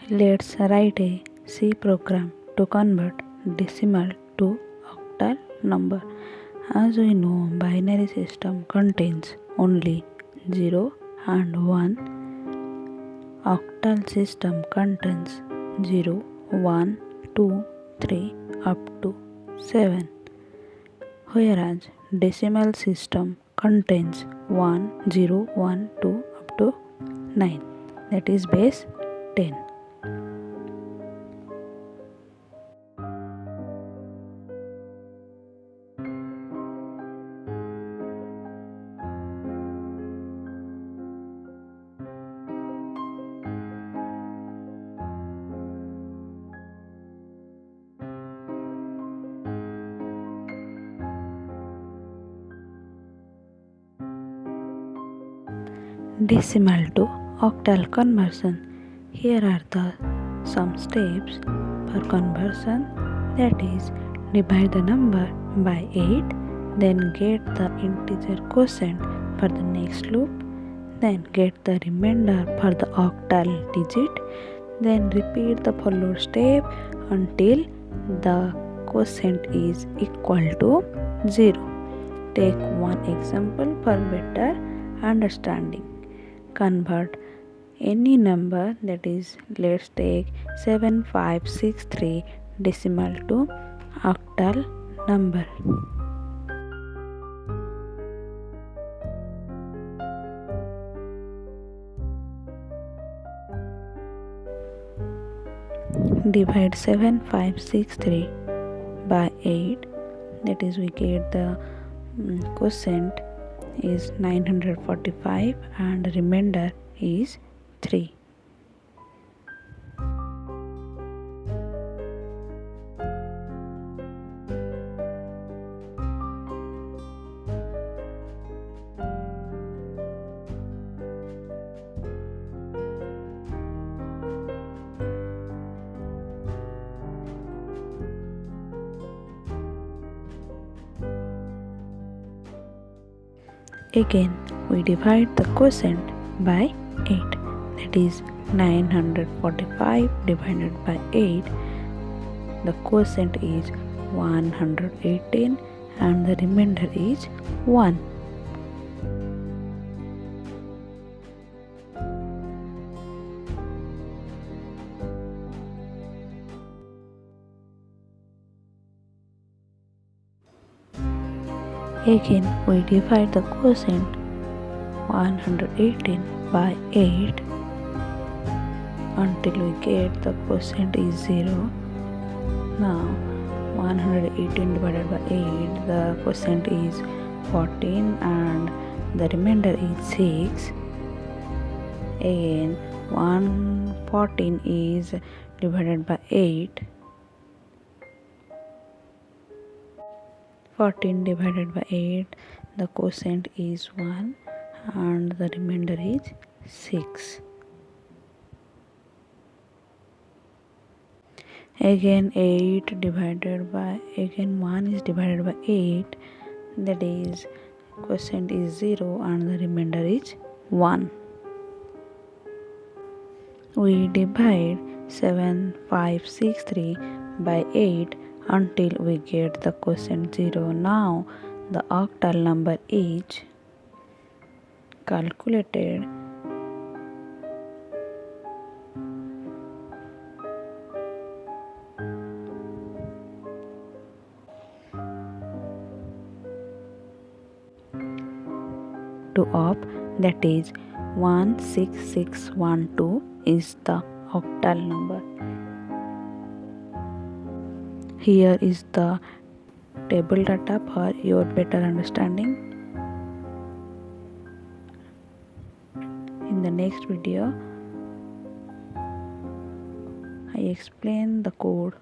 Let's write a C program to convert decimal to octal number. As we know, binary system contains only 0 and 1. Octal system contains 0, 1, 2, 3 up to 7. Whereas decimal system contains 1, 0, 1, 2 up to 9. That is base 10. Decimal to octal conversion. Here are the some steps for conversion, that is, divide the number by 8, then get the integer quotient for the next loop, then get the remainder for the octal digit, then repeat the followed step until the quotient is equal to 0. Take one example for better understanding. Convert any number, that is, let's take 7563 decimal to octal number. Divide 7563 by 8, that is, we get the quotient is 945 and remainder is 3. Again, we divide the quotient by 8, that is 945 divided by 8. The quotient is 118 and the remainder is 1. Again, we divide the quotient 118 by 8 until we get the quotient is 0. Now 118 divided by 8, the quotient is 14 and the remainder is 6. Again, 114 is divided by 8. 14 divided by 8, the quotient is 1 and the remainder is 6. Again 8 divided by, again 1 is divided by 8, that is, quotient is 0 and the remainder is 1. We divide 7563 by 8 until we get the quotient 0. Now the octal number is calculated. To op, that is 16612 is the octal number. Here is the table data for your better understanding. In the next video, I explain the code.